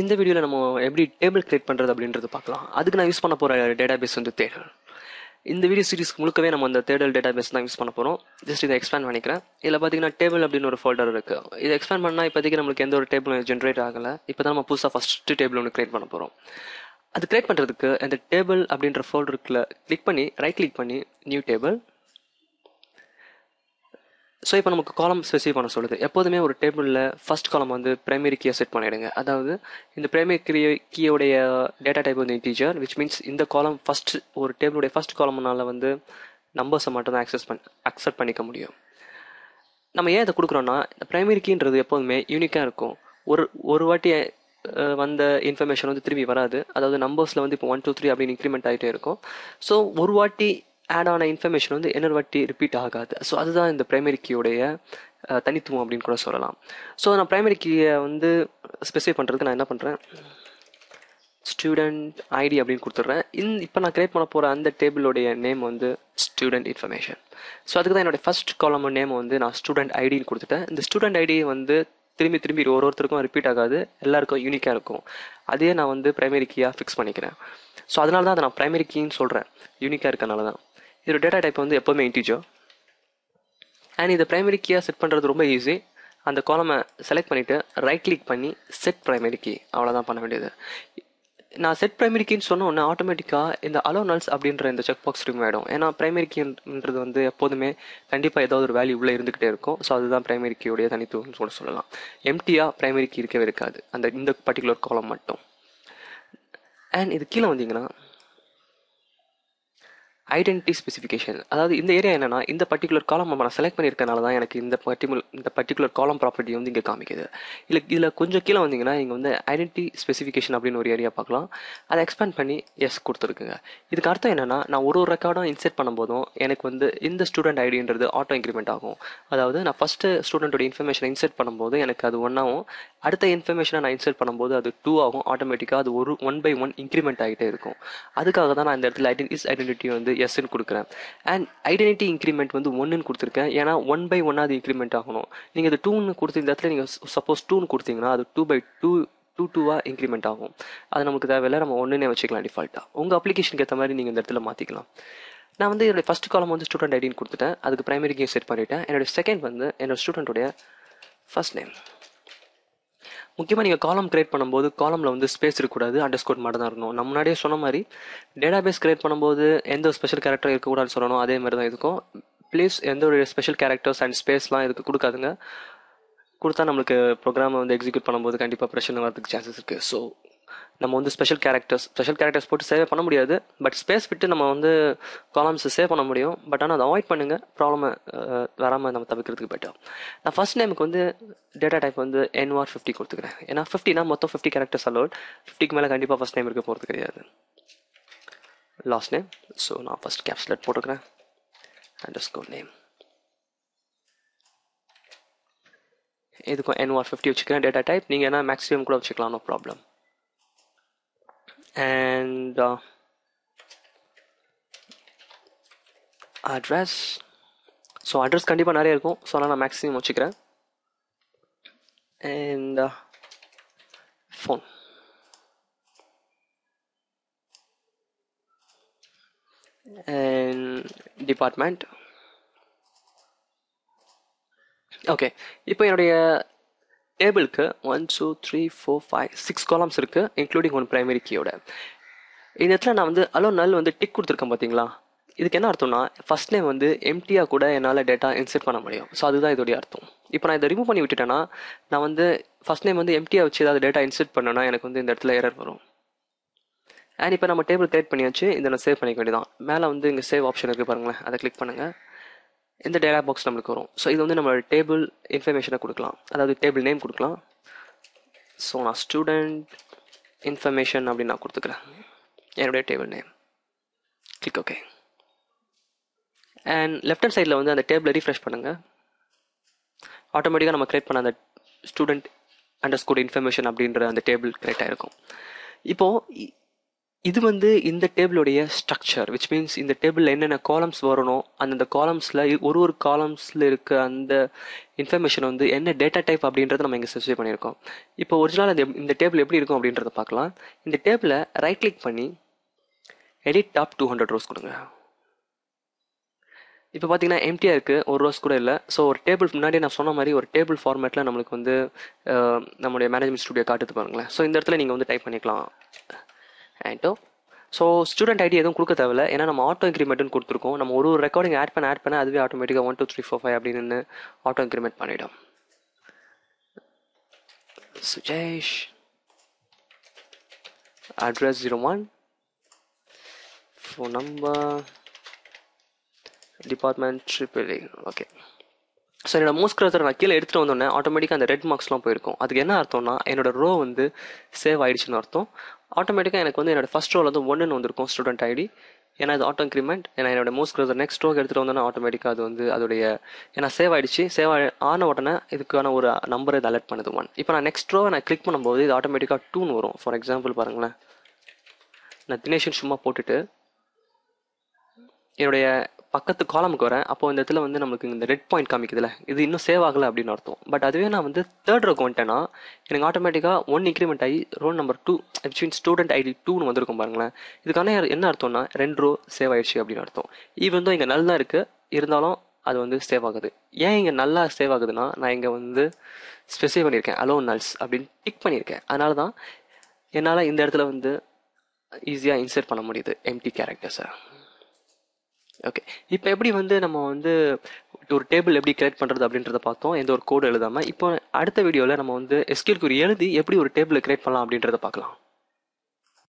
இந்த வீடியோவில் நம்ம எப்படி டேபிள் கிரியேட் பண்ணுறது அப்படின்றது பார்க்கலாம். அதுக்கு நான் யூஸ் பண்ண போகிற டேட்டாபேஸ் வந்து தேடல். இந்த வீடியோ சீரிஸ் முழுக்கவே நம்ம அந்த தேடல் டேட்டாபேஸ் தான் யூஸ் பண்ண போகிறோம். ஜஸ்ட் இதை எக்ஸ்பேண்ட் பண்ணிக்கிறேன். இதில் பார்த்தீங்கன்னா டேபிள் அப்படின்னு ஒரு ஃபோல்டர் இருக்குது. இதை எக்ஸ்பேண்ட் பண்ணால் இப்போதைக்கு நம்மளுக்கு எந்த ஒரு டேபிளும் ஜென்ரேட் ஆகலை. இப்போ தான் நம்ம புதுசாக ஃபஸ்ட்டு டேபிள் ஒன்று கிரியேட் பண்ண போகிறோம். அது கிரியேட் பண்ணுறதுக்கு அந்த டேபிள் அப்படின்ற ஃபோல்டருக்குள்ள கிளிக் பண்ணி ரைட் கிளிக் பண்ணி நியூ டேபிள். ஸோ இப்போ நமக்கு காலம் ஸ்பெசிஃபை பண்ண சொல்லுது. எப்போதுமே ஒரு டேபிளில் ஃபர்ஸ்ட் காலம் வந்து பிரைமரி கீயை செட் பண்ணிவிடுங்க. அதாவது இந்த பிரைமரி கீயோடைய டேட்டா டைப் வந்து இன்டீஜர், விச் மீன்ஸ் இந்த காலம் ஃபஸ்ட் ஒரு டேபிளுடைய ஃபர்ஸ்ட் காலம்னால வந்து நம்பர்ஸை மட்டும் தான் அக்செப்ட் பண்ணிக்க முடியும். நம்ம ஏன் இதை கொடுக்குறோன்னா, இந்த பிரைமரி கீன்றது எப்போதுமே யூனிக்காக இருக்கும். ஒரு வாட்டி வந்த இன்ஃபர்மேஷன் வந்து திரும்பி வராது. அதாவது நம்பர்ஸில் வந்து இப்போ 1 2 3 அப்படின்னு இன்க்ரிமெண்ட் ஆகிட்டே இருக்கும். ஸோ ஒரு வாட்டி ஆட் ஆன இன்ஃபர்மேஷன் வந்து இன்னொரு வாட்டி ரிப்பீட் ஆகாது. ஸோ அதுதான் இந்த பிரைமரி கீயோடைய தனித்துவம் அப்படின்னு கூட சொல்லலாம். ஸோ நான் பிரைமரி கீயை வந்து ஸ்பெசிஃபை பண்ணுறதுக்கு நான் என்ன பண்ணுறேன், ஸ்டூடெண்ட் ஐடி அப்படின்னு கொடுத்துட்றேன். இப்போ நான் கிரியேட் பண்ண போகிற அந்த டேபிளோடைய நேம் வந்து ஸ்டூடெண்ட் இன்ஃபர்மேஷன். ஸோ அதுக்கு தான் என்னோடய ஃபர்ஸ்ட் காலம் நேம் வந்து நான் ஸ்டூடெண்ட் ஐடின்னு கொடுத்துட்டேன். இந்த ஸ்டூடெண்ட் ஐடி வந்து திரும்பி ஒருத்தருக்கும் ரிப்பீட் ஆகாது, எல்லாருக்கும் யூனிக்காக இருக்கும். அதே நான் வந்து பிரைமரி கீயாக ஃபிக்ஸ் பண்ணிக்கிறேன். ஸோ அதனால தான் அதை நான் பிரைமரி கீன்னு சொல்கிறேன், யூனிக்காக இருக்கனால தான். இதோட டேட்டா டைப் வந்து எப்போவுமே இன்டீஜர். அண்ட் இதை பிரைமரி கீயாக செட் பண்ணுறது ரொம்ப ஈஸி. அந்த காலமை செலக்ட் பண்ணிவிட்டு ரைட் கிளிக் பண்ணி செட் பிரைமரி கீ, அவ்வளோதான் பண்ண வேண்டியது. நான் செட் பிரைமரி கீன்னு சொன்ன உடனே ஆட்டோமேட்டிக்காக இந்த அலோ நல்ஸ் அப்படின்ற இந்த செக் பாக்ஸ் ரிமூவ் ஆகிடும். ஏன்னா பிரைமரி கீன்றது வந்து எப்போதுமே கண்டிப்பாக ஏதாவது ஒரு வேல்யூ உள்ளே இருந்துகிட்டே இருக்கும். ஸோ அதுதான் பிரைமரி கீயோடைய தனித்துவம்னு கூட சொல்லலாம். எம்டியாக பிரைமரி கீ இருக்கவே இருக்காது, இந்த பர்டிகுலர் காலம் மட்டும். அண்ட் இது கீழே வந்தீங்கன்னா ஐடென்டிட்டி ஸ்பெசிஃபிகேஷன், அதாவது இந்த ஏரியா என்னன்னா, இந்த பர்டிகுலர் காலம் நான் செலக்ட் பண்ணியிருக்கனால தான் எனக்கு இந்த பர்டிகுலர் காலம் ப்ராப்பர்ட்டி வந்து இங்கே காமிக்குது. இதில் கொஞ்சம் கீழே வந்தீங்கன்னா இங்கே வந்து ஐடென்டிட்டி ஸ்பெசிஃபிகேஷன் அப்படின்னு ஒரு ஏரியா பார்க்கலாம். அதை எக்ஸ்பேண்ட் பண்ணி எஸ் கொடுத்துருக்குங்க. இதுக்கு அர்த்தம் என்னன்னா, நான் ஒரு ரெக்கார்டும் இன்செர்ட் பண்ணும்போதும் எனக்கு வந்து இந்த ஸ்டூடெண்ட் ஐடின்றது ஆட்டோ இன்க்ரிமெண்ட் ஆகும். அதாவது நான் ஃபஸ்ட்டு ஸ்டூடெண்ட்டோட இன்ஃபர்மேஷனை இன்செர்ட் பண்ணும்போது எனக்கு அது 1 ஆகும். அடுத்த இன்ஃபர்மேஷனை நான் இன்செர்ட் பண்ணும்போது அது 2 ஆகும். ஆட்டோமேட்டிக்காக அது 1 by 1 இன்க்ரிமெண்ட் ஆகிட்டே இருக்கும். அதுக்காக தான் நான் இந்த இடத்துல ஐடென்டிட்டி வந்து எஸ்ன்னு கொடுக்குறேன். அண்ட் ஐடென்டிட்டி இன்க்ரிமெண்ட் வந்து 1ன்னு கொடுத்துருக்கேன். ஏன்னா 1 by 1 அது இன்க்ரிமெண்ட் ஆகணும். நீங்கள் இது 2ன்னு கொடுத்து இந்த இடத்துல நீங்கள் சப்போஸ் 2ன்னு கொடுத்தீங்கன்னா அது 2 by 2 இன்க்ரிமெண்ட் ஆகும். அது நமக்கு தேவையில்லை, நம்ம 1ன்னே வச்சுக்கலாம் டிஃபால்ட்டாக. உங்கள் அப்ளிகேஷனுக்கு ஏற்ற மாதிரி நீங்கள் இந்த இடத்துல மாற்றிக்கலாம். நான் வந்து என்னோடய ஃபஸ்ட் காலம் வந்து ஸ்டூடெண்ட் ஐடின்னு கொடுத்துட்டேன். அதுக்கு பிரைமரி கீ செட் பண்ணிவிட்டேன். என்னோடய செகண்ட் வந்து என்னோட ஸ்டூடெண்ட்டோடைய ஃபர்ஸ்ட் நேம். முக்கியமாக நீங்கள் காலம் கிரியேட் பண்ணும்போது காலமில் வந்து ஸ்பேஸ் இருக்கக்கூடாது, அண்டர்ஸ்கோர் மட்டும் தான் இருக்கணும். நம்ம முன்னாடியே சொன்ன மாதிரி டேட்டாபேஸ் கிரியேட் பண்ணும்போது எந்த ஒரு ஸ்பெஷல் கேரக்டர் இருக்கக்கூடாதுன்னு சொல்லணும். அதே மாதிரி தான் இருக்கும். ப்ளீஸ் எந்த ஒரு ஸ்பெஷல் கேரக்டர்ஸ் அண்ட் ஸ்பேஸ்லாம் இதுக்கு கொடுக்காதுங்க. கொடுத்தா நம்மளுக்கு ப்ரோக்ராமை வந்து எக்ஸிக்யூட் பண்ணும்போது கண்டிப்பாக பிரச்சனை வரதுக்கு சான்சஸ் இருக்குது. ஸோ நம்ம வந்து ஸ்பெஷல் கேரக்டர்ஸ் போட்டு சேவ் பண்ண முடியாது. பட் ஸ்பேஸ் விட்டு நம்ம வந்து காலம்ஸ் சேவ் பண்ண முடியும். பட் ஆனால் அதை அவாய்ட் பண்ணுங்கள், ப்ராப்ளம் வராமல் நம்ம தவிர்க்கிறதுக்கு பெட்டர். நான் ஃபர்ஸ்ட் நேமுக்கு வந்து டேட்டா டைப் வந்து NR50 கொடுத்துக்கிறேன். ஏன்னா 50னா மொத்தம் 50 கேரக்டர்ஸ் அலோட். 50க்கு மேலே கண்டிப்பாக ஃபர்ஸ்ட் நேம் இருக்க போகிறது கிடையாது. லாஸ்ட் நேம், ஸோ நான் ஃபர்ஸ்ட் கேப்ஸ்லெட் போட்டுக்கிறேன். அண்டர்ஸ்கோர் நேம், இதுக்கும் NR50 வச்சுக்கிறேன். டேட்டா டைப் நீங்கள் என்ன மேக்ஸிமம் கூட வச்சுக்கலாம், no problem. And address, so address கண்டிப்பாக நிறைய இருக்கும். ஸோ அதனால் நான் மேக்ஸிமம் வச்சுக்கிறேன். And phone, and department. Okay, இப்போ என்னுடைய டேபிளுக்கு 1 2 3 4 5 6 காலம்ஸ் இருக்குது, இன்க்ளூடிங் 1 பிரைமரி கீயோட. இந்த இடத்துல நான் வந்து அலோ நல் வந்து டிக் கொடுத்துருக்கேன் பார்த்தீங்களா. இதுக்கு என்ன அர்த்தம்னா, ஃபர்ஸ்ட் நேம் வந்து எம்டியாக கூட என்னால் டேட்டா இன்செர்ட் பண்ண முடியும். ஸோ அதுதான் இதோடைய அர்த்தம். இப்போ நான் இதை ரிமூவ் பண்ணி விட்டுட்டேன்னா, நான் வந்து ஃபர்ஸ்ட் நேம் வந்து எம்டியாக வச்சு ஏதாவது டேட்டா இன்செர்ட் பண்ணேன்னா எனக்கு வந்து இந்த இடத்துல எரர் வரும். அண்ட் இப்போ நம்ம டேபிள் கிரியேட் பண்ணியாச்சு. இதை நான் சேவ் பண்ணிக்க வேண்டியதான். மேலே வந்து இங்கே சேவ் ஆப்ஷன் இருக்குது பாருங்களேன், அதை கிளிக் பண்ணுங்கள். இந்த டேட்டா பாக்ஸ் நம்மளுக்கு வரும். ஸோ இது வந்து நம்ம டேபிள் இன்ஃபர்மேஷனை கொடுக்கலாம், அதாவது டேபிள் நேம் கொடுக்கலாம். ஸோ நான் ஸ்டூடெண்ட் இன்ஃபர்மேஷன் அப்படின்னு நான் கொடுத்துக்கிறேன் என்னுடைய table name. Click okay. And left hand சைடில் வந்து அந்த டேபிளை ரீஃப்ரெஷ் பண்ணுங்கள். ஆட்டோமேட்டிக்காக நம்ம கிரியேட் பண்ண அந்த ஸ்டூடெண்ட் அண்டர்ஸ்கோர் இன்ஃபர்மேஷன் அப்படின்ற அந்த டேபிள் கிரியேட் ஆகிருக்கும். இப்போது இது வந்து இந்த டேபிளுடைய ஸ்ட்ரக்சர், விச் மீன்ஸ் இந்த டேபிளில் என்னென்ன காலம்ஸ் வரணும், அந்தந்த காலம்ஸில் ஒரு காலம்ஸில் இருக்க அந்த இன்ஃபர்மேஷன் வந்து என்ன டேட்டா டைப் அப்படின்றத நம்ம இங்கே ஸ்பெசிஃபை பண்ணியிருக்கோம். இப்போ ஒரிஜினல் இந்த டேபிள் எப்படி இருக்கும் அப்படின்றத பார்க்கலாம். இந்த டேபிளை ரைட் கிளிக் பண்ணி எடிட் டாப் 200 rows கொடுங்க. இப்போ பார்த்தீங்கன்னா எம்டியாக இருக்குது, ஒரு ரோஸ் கூட இல்லை. ஸோ ஒரு டேபிள் முன்னாடியே நான் சொன்ன மாதிரி ஒரு டேபிள் ஃபார்மேட்டில் நம்மளுக்கு வந்து நம்மளுடைய மேனேஜ்மெண்ட் ஸ்டுடியோ காட்டுது பாருங்களேன். ஸோ இந்த இடத்துல நீங்கள் வந்து டைப் பண்ணிக்கலாம் ஆண்டோ. ஸோ ஸ்டூடெண்ட் ஐடி எதுவும் கொடுக்க தேவையில்ல, ஏன்னா நம்ம ஆட்டோ இன்க்ரிமெண்ட்னு கொடுத்துருக்கோம். நம்ம ஒரு ரெக்கார்டிங் ஆட் பண்ண அதுவே ஆட்டோமேட்டிக்காக 1 2 3 4 5 அப்படின்னு ஆட்டோ இன்க்ரிமெண்ட் பண்ணிவிடும். Sujesh, address 01, phone number, department triple. Okay. So என்னோட மோஸ்ட் க்ரௌசர் நான் கீழே எடுத்துகிட்டு வந்தோடனே ஆட்டோமேட்டிக்காக அந்த ரெட் மார்க்ஸ்லாம் போயிருக்கும். அதுக்கு என்ன அர்த்தம்னா என்னோட ரோ வந்து சேவ் ஆகிடுச்சுன்னு அர்த்தம். ஆட்டோமேட்டிக்காக எனக்கு வந்து என்னோட ஃபஸ்ட் ரோவில் வந்து 1ன்னு வந்திருக்கும் ஸ்டூடெண்ட் ஐடி. ஏன்னா அது ஆட்டோ இன்க்ரிமெண்ட். ஏன்னா என்னோட மோஸ்ட் க்ரௌசர் நெக்ஸ்ட் ரோக்கு எடுத்துகிட்டு வந்தோன்னா ஆட்டோமேட்டிக்காக அது வந்து அதோடைய ஏன்னா சேவ் ஆகிடுச்சு. சேவ் ஆன உடனே இதுக்கான ஒரு நம்பர் இது அலர்ட் பண்ணுது 1. இப்போ நான் நெக்ஸ்ட் ரோவை நான் கிளிக் பண்ணும்போது இது ஆட்டோமேட்டிக்காக 2ன்னு வரும். ஃபார் எக்ஸாம்பிள் பாருங்களேன், நான் தினேஷன் சும்மா போட்டுட்டு என்னுடைய பக்கத்து காலமுக்கு வரேன். அப்போ இந்த இடத்துல வந்து நமக்கு இந்த ரெட் பாயிண்ட் காமிக்குதுல, இது இன்னும் சேவ் ஆகலை அப்படின்னு அர்த்தம். பட் அதுவே நான் வந்து தேர்ட் ரோக்கு வந்துட்டேன்னா எனக்கு ஆட்டோமேட்டிக்காக 1 இன்க்ரிமெண்ட் ஆகி roll number 2 which means student ID 2ன்னு வந்திருக்கும் பாருங்களேன். இதுக்கான என்ன அர்த்தம்னா 2 ரோ சேவ் ஆயிடுச்சு அப்படின்னு அர்த்தம். ஈவன் தான் இங்கே நல்லா இருக்குது, இருந்தாலும் அது வந்து சேவ் ஆகுது. ஏன் இங்கே நல்லா சேவ் ஆகுதுன்னா நான் இங்கே வந்து ஸ்பெசிஃபை பண்ணியிருக்கேன் அலோன் நல்ஸ் அப்படின்னு டிக் பண்ணியிருக்கேன். அதனால தான் என்னால் இந்த இடத்துல வந்து ஈஸியாக இன்சர்ட் பண்ண முடியுது எம்டி கேரக்டர்ஸை. ஓகே, இப்போ எப்படி வந்து நம்ம வந்து ஒரு டேபிள் எப்படி கிரியேட் பண்ணுறது அப்படின்றத பார்த்தோம், எந்த ஒரு கோடு எழுதாமல். இப்போ அடுத்த வீடியோவில் நம்ம வந்து SQL query எழுதி எப்படி ஒரு டேபிளை கிரியேட் பண்ணலாம் அப்படின்றத பார்க்கலாம்.